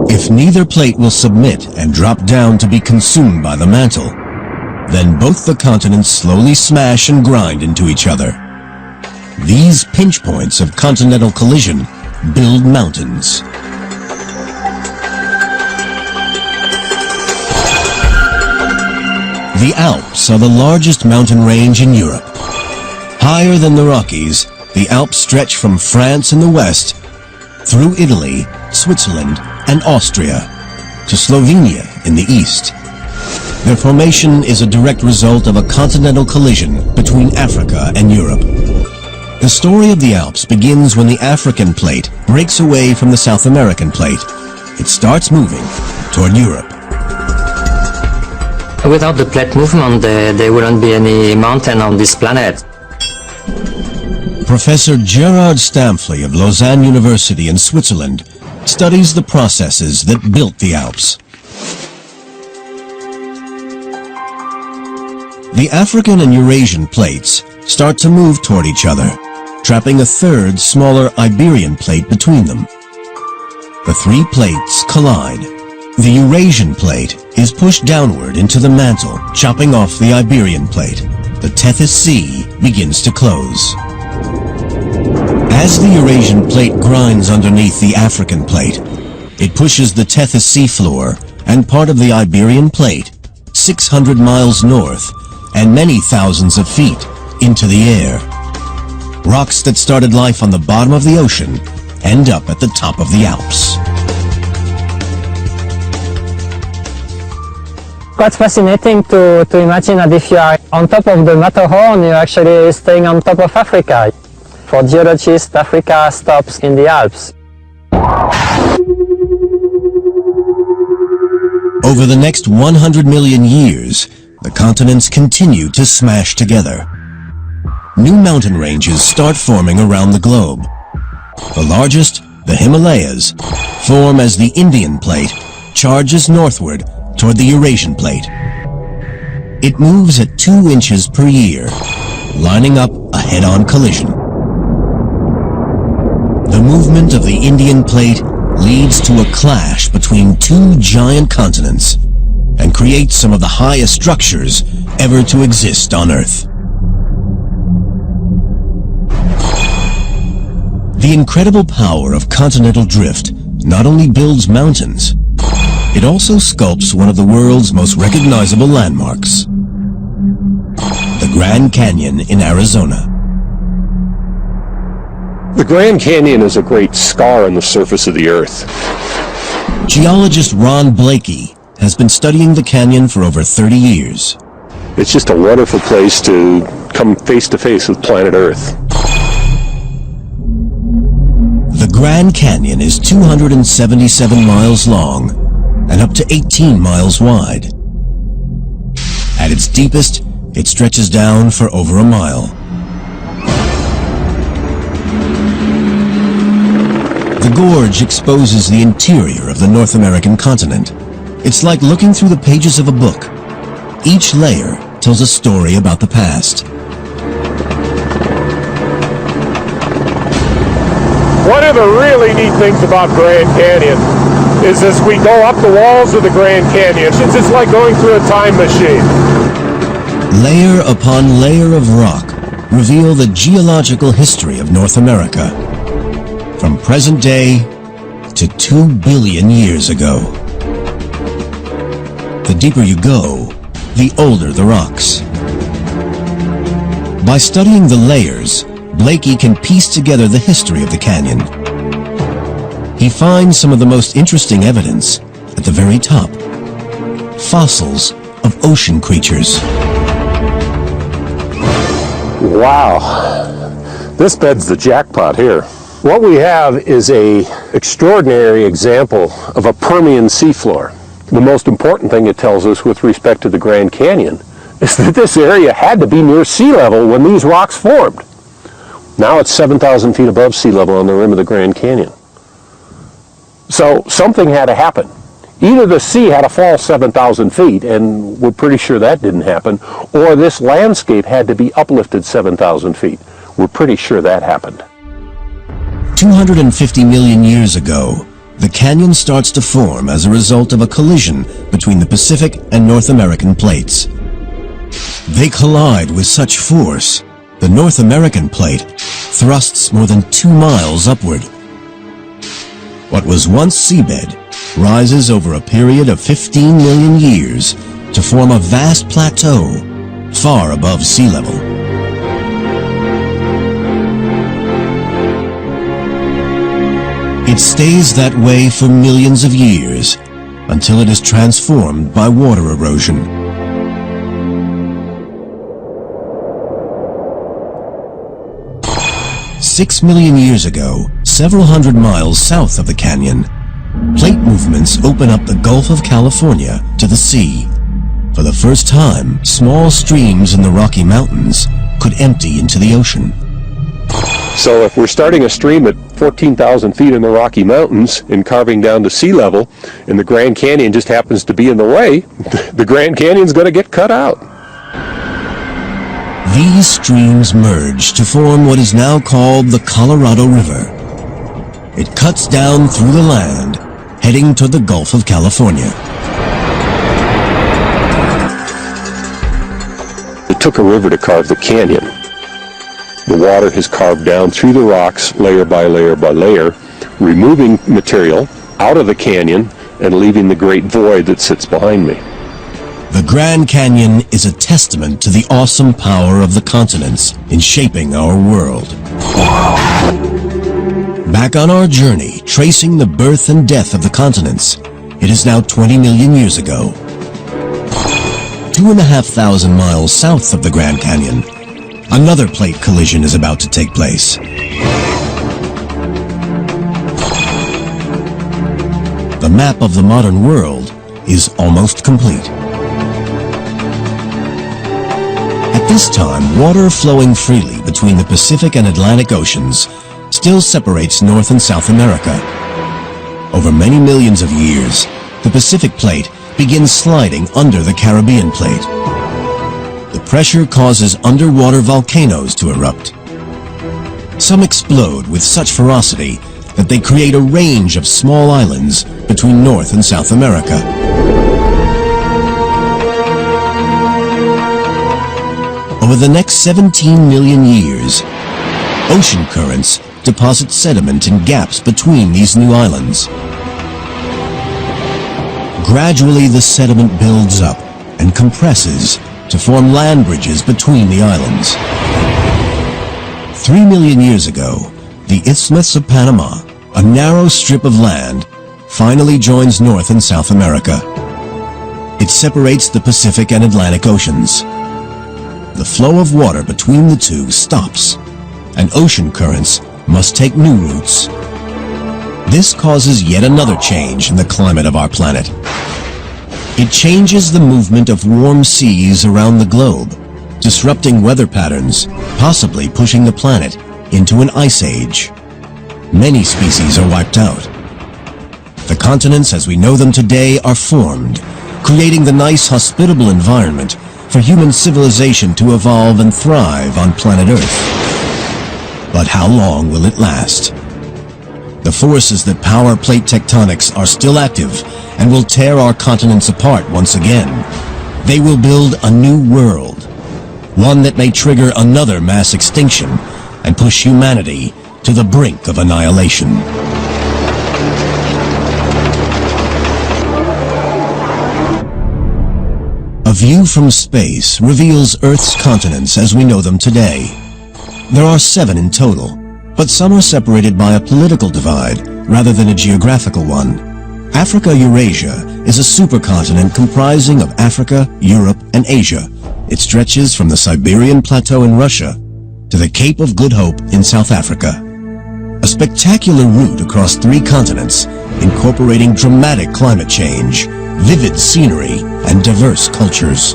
If neither plate will submit and drop down to be consumed by the mantle, then both the continents slowly smash and grind into each other. These pinch points of continental collision build mountains. The Alps are the largest mountain range in Europe. Higher than the Rockies, the Alps stretch from France in the west through Italy, Switzerland, and Austria to Slovenia in the east. Their formation is a direct result of a continental collision between Africa and Europe. The story of the Alps begins when the African plate breaks away from the South American plate. It starts moving toward Europe. Without the plate movement, there wouldn't be any mountain on this planet. Professor Gerard Stamfli of Lausanne University in Switzerland studies the processes that built the Alps. The African and Eurasian plates start to move toward each other, trapping a third, smaller Iberian plate between them. The three plates collide. The Eurasian plate is pushed downward into the mantle, chopping off the Iberian plate. The Tethys Sea begins to close. As the Eurasian plate grinds underneath the African plate, it pushes the Tethys Sea floor and part of the Iberian plate 600 miles north and many thousands of feet into the air. Rocks that started life on the bottom of the ocean end up at the top of the Alps. Quite fascinating to imagine that if you are on top of the Matterhorn, you're actually staying on top of Africa. For geologists, Africa stops in the Alps. Over the next 100 million years, the continents continue to smash together. New mountain ranges start forming around the globe. The largest, the Himalayas, form as the Indian plate charges northward toward the Eurasian plate. It moves at 2 inches per year, lining up a head-on collision. The movement of the Indian plate leads to a clash between two giant continents and creates some of the highest structures ever to exist on Earth. The incredible power of continental drift not only builds mountains, it also sculpts one of the world's most recognizable landmarks, the Grand Canyon in Arizona. The Grand Canyon is a great scar on the surface of the Earth. Geologist Ron Blakey has been studying the canyon for over 30 years. It's just a wonderful place to come face to face with planet Earth. The Grand Canyon is 277 miles long and up to 18 miles wide. At its deepest, it stretches down for over a mile. The gorge exposes the interior of the North American continent. It's like looking through the pages of a book. Each layer tells a story about the past. One of the really neat things about Grand Canyon is as we go up the walls of the Grand Canyon, it's just like going through a time machine. Layer upon layer of rock reveal the geological history of North America, from present day to 2 billion years ago. The deeper you go, the older the rocks. By studying the layers, Blakey can piece together the history of the canyon. He finds some of the most interesting evidence at the very top. Fossils of ocean creatures. Wow, this bed's the jackpot here. What we have is an extraordinary example of a Permian seafloor. The most important thing it tells us with respect to the Grand Canyon is that this area had to be near sea level when these rocks formed. Now it's 7,000 feet above sea level on the rim of the Grand Canyon. So something had to happen. Either the sea had to fall 7,000 feet, and we're pretty sure that didn't happen, or this landscape had to be uplifted 7,000 feet. We're pretty sure that happened. 250 million years ago, the canyon starts to form as a result of a collision between the Pacific and North American plates. They collide with such force, the North American plate thrusts more than 2 miles upward. What was once seabed rises over a period of 15 million years to form a vast plateau far above sea level. It stays that way for millions of years until it is transformed by water erosion. "6 million years ago, several hundred miles south of the canyon, plate movements open up the Gulf of California to the sea. For the first time, small streams in the Rocky Mountains could empty into the ocean. So if we're starting a stream at 14,000 feet in the Rocky Mountains and carving down to sea level, and the Grand Canyon just happens to be in the way, the Grand Canyon's going to get cut out. These streams merge to form what is now called the Colorado River. It cuts down through the land, heading to the Gulf of California. It took a river to carve the canyon. The water has carved down through the rocks layer by layer by layer, removing material out of the canyon and leaving the great void that sits behind me. The Grand Canyon is a testament to the awesome power of the continents in shaping our world. Back on our journey, tracing the birth and death of the continents, it is now 20 million years ago. 2,500 miles south of the Grand Canyon, another plate collision is about to take place. The map of the modern world is almost complete. At this time, water flowing freely between the Pacific and Atlantic Oceans still separates North and South America. Over many millions of years, the Pacific plate begins sliding under the Caribbean plate. The pressure causes underwater volcanoes to erupt. Some explode with such ferocity that they create a range of small islands between North and South America. Over the next 17 million years, ocean currents deposit sediment in gaps between these new islands. Gradually, the sediment builds up and compresses to form land bridges between the islands. 3 million years ago, the Isthmus of Panama, a narrow strip of land, finally joins North and South America. It separates the Pacific and Atlantic Oceans. The flow of water between the two stops, and ocean currents must take new routes. This causes yet another change in the climate of our planet. It changes the movement of warm seas around the globe, disrupting weather patterns, possibly pushing the planet into an ice age. Many species are wiped out. The continents as we know them today are formed, creating the nice, hospitable environment for human civilization to evolve and thrive on planet Earth. But how long will it last? The forces that power plate tectonics are still active and will tear our continents apart once again. They will build a new world, one that may trigger another mass extinction and push humanity to the brink of annihilation. A view from space reveals Earth's continents as we know them today. There are 7 in total, but some are separated by a political divide rather than a geographical one. Africa-Eurasia is a supercontinent comprising of Africa, Europe, and Asia. It stretches from the Siberian Plateau in Russia to the Cape of Good Hope in South Africa. A spectacular route across 3 continents, incorporating dramatic climate change, vivid scenery, and diverse cultures.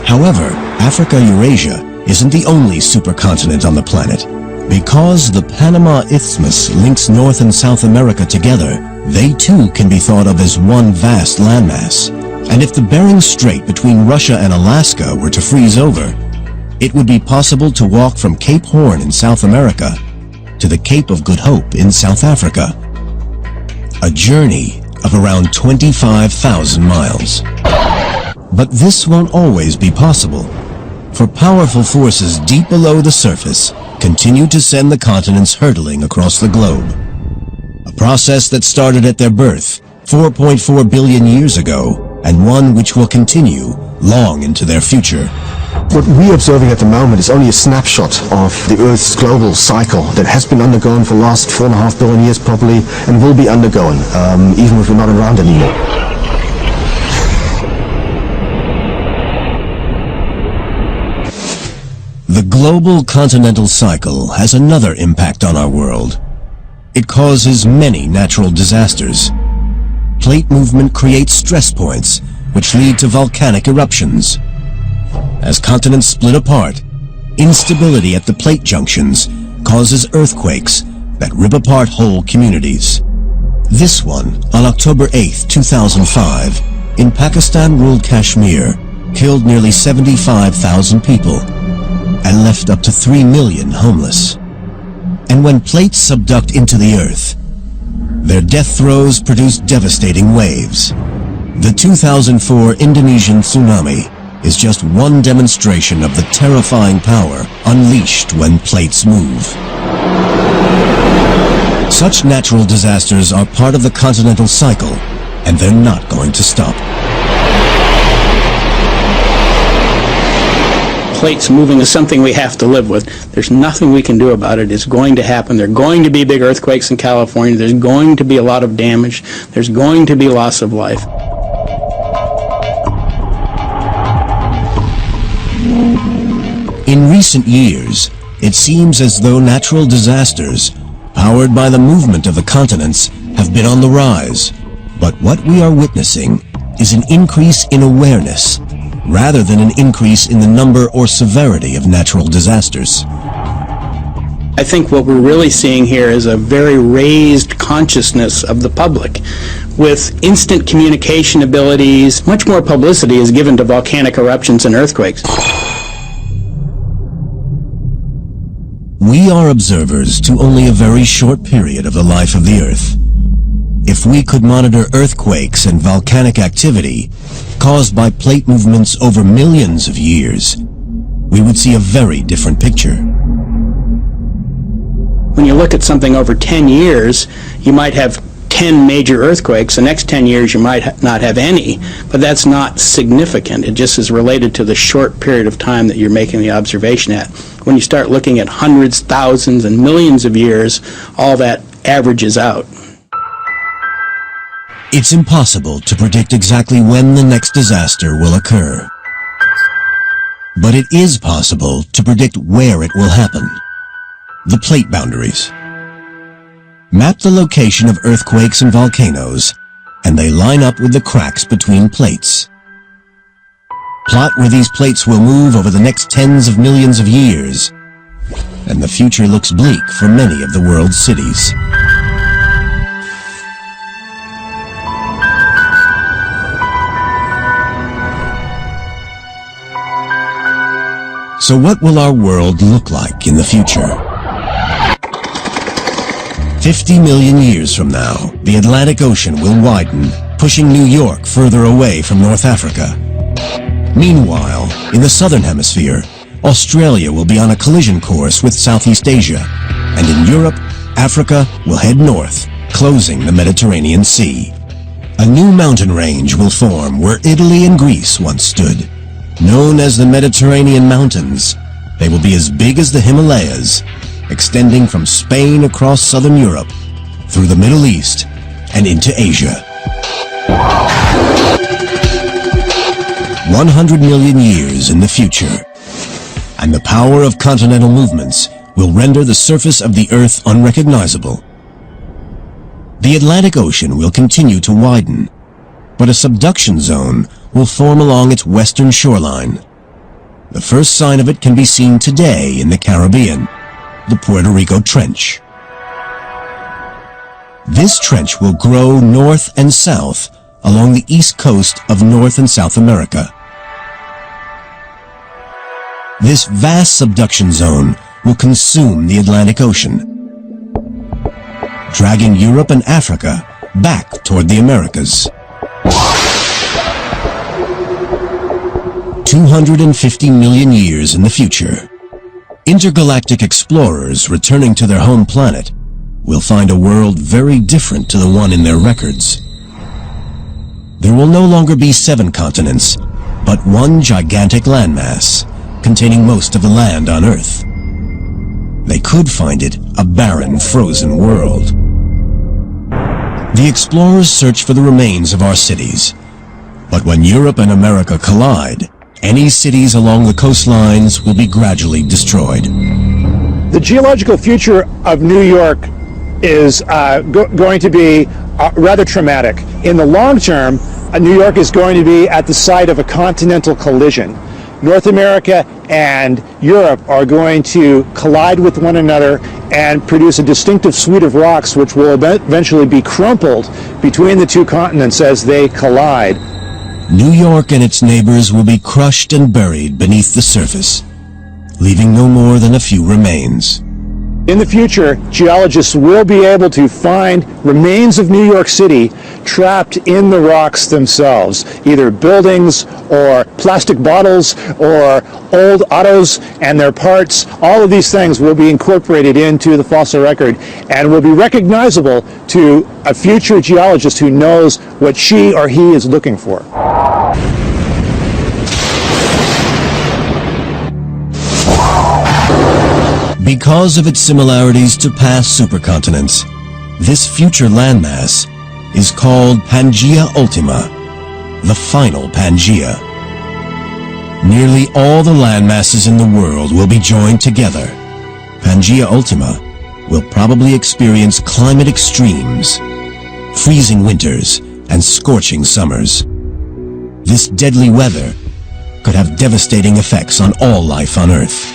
However, Africa-Eurasia isn't the only supercontinent on the planet. Because the Panama Isthmus links North and South America together, they too can be thought of as one vast landmass. And if the Bering Strait between Russia and Alaska were to freeze over, it would be possible to walk from Cape Horn in South America to the Cape of Good Hope in South Africa. a journey of around 25,000 miles. But this won't always be possible, for powerful forces deep below the surface continue to send the continents hurtling across the globe. A process that started at their birth 4.4 billion years ago, and one which will continue long into their future. What we're observing at the moment is only a snapshot of the Earth's global cycle that has been undergone for the last 4.5 billion years probably, and will be undergoing, even if we're not around anymore. The global continental cycle has another impact on our world. It causes many natural disasters. Plate movement creates stress points, which lead to volcanic eruptions. As continents split apart, instability at the plate junctions causes earthquakes that rip apart whole communities. This one, on October 8, 2005, in Pakistan-ruled Kashmir, killed nearly 75,000 people and left up to 3 million homeless. And when plates subduct into the earth, their death throes produce devastating waves. The 2004 Indonesian tsunami is just one demonstration of the terrifying power unleashed when plates move. Such natural disasters are part of the continental cycle, and they're not going to stop. Plates moving is something we have to live with. There's nothing we can do about it. It's going to happen. There are going to be big earthquakes in California. There's going to be a lot of damage. There's going to be loss of life. In recent years, it seems as though natural disasters, powered by the movement of the continents, have been on the rise. But what we are witnessing is an increase in awareness, rather than an increase in the number or severity of natural disasters. I think what we're really seeing here is a very raised consciousness of the public. With instant communication abilities, much more publicity is given to volcanic eruptions and earthquakes. We are observers to only a very short period of the life of the Earth. If we could monitor earthquakes and volcanic activity caused by plate movements over millions of years, we would see a very different picture. When you look at something over 10 years, you might have 10 major earthquakes. The next 10 years you might not have any, but that's not significant. It just is related to the short period of time that you're making the observation at. When you start looking at hundreds, thousands, and millions of years, all that averages out. It's impossible to predict exactly when the next disaster will occur. But it is possible to predict where it will happen. The plate boundaries. Map the location of earthquakes and volcanoes, and they line up with the cracks between plates. Plot where these plates will move over the next tens of millions of years, and the future looks bleak for many of the world's cities. So what will our world look like in the future? 50 million years from now, the Atlantic Ocean will widen, pushing New York further away from North Africa. Meanwhile, in the southern hemisphere, Australia will be on a collision course with Southeast Asia, and in Europe, Africa will head north, closing the Mediterranean Sea. A new mountain range will form where Italy and Greece once stood. Known as the Mediterranean Mountains, they will be as big as the Himalayas, extending from Spain across southern Europe, through the Middle East, and into Asia. 100 million years in the future, and the power of continental movements will render the surface of the Earth unrecognizable. The Atlantic Ocean will continue to widen, but a subduction zone will form along its western shoreline. The first sign of it can be seen today in the Caribbean, the Puerto Rico Trench. This trench will grow north and south along the east coast of North and South America. This vast subduction zone will consume the Atlantic Ocean, dragging Europe and Africa back toward the Americas. 250 million years in the future, intergalactic explorers returning to their home planet will find a world very different to the one in their records. There will no longer be 7 continents, but one gigantic landmass containing most of the land on Earth. They could find it a barren, frozen world. The explorers search for the remains of our cities, but when Europe and America collide, any cities along the coastlines will be gradually destroyed. The geological future of New York is going to be rather traumatic. In the long term, New York is going to be at the site of a continental collision. North America and Europe are going to collide with one another and produce a distinctive suite of rocks which will eventually be crumpled between the two continents as they collide. New York and its neighbors will be crushed and buried beneath the surface, leaving no more than a few remains. In the future, geologists will be able to find remains of New York City trapped in the rocks themselves, either buildings or plastic bottles or old autos and their parts. All of these things will be incorporated into the fossil record and will be recognizable to a future geologist who knows what she or he is looking for. Because of its similarities to past supercontinents, this future landmass is called Pangaea Ultima, the final Pangaea. Nearly all the landmasses in the world will be joined together. Pangaea Ultima will probably experience climate extremes, freezing winters and scorching summers. This deadly weather could have devastating effects on all life on Earth.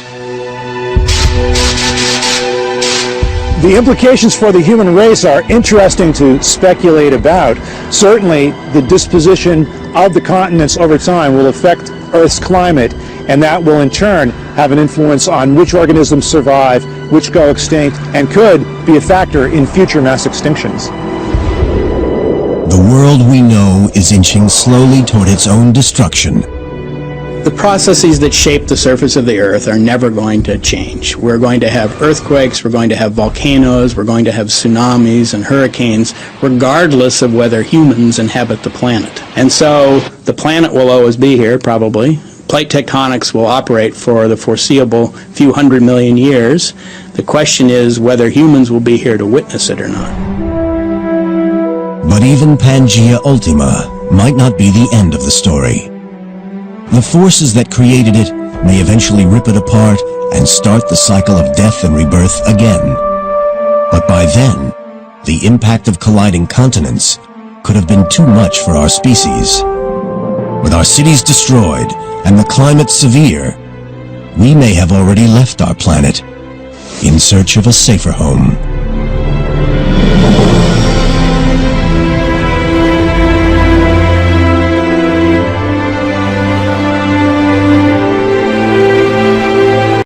The implications for the human race are interesting to speculate about. Certainly, the disposition of the continents over time will affect Earth's climate, and that will in turn have an influence on which organisms survive, which go extinct, and could be a factor in future mass extinctions. The world we know is inching slowly toward its own destruction. The processes that shape the surface of the Earth are never going to change. We're going to have earthquakes, we're going to have volcanoes, we're going to have tsunamis and hurricanes, regardless of whether humans inhabit the planet. And so the planet will always be here, probably. Plate tectonics will operate for the foreseeable few 100 million years. The question is whether humans will be here to witness it or not. But even Pangaea Ultima might not be the end of the story. The forces that created it may eventually rip it apart and start the cycle of death and rebirth again. But by then, the impact of colliding continents could have been too much for our species. With our cities destroyed and the climate severe, we may have already left our planet in search of a safer home.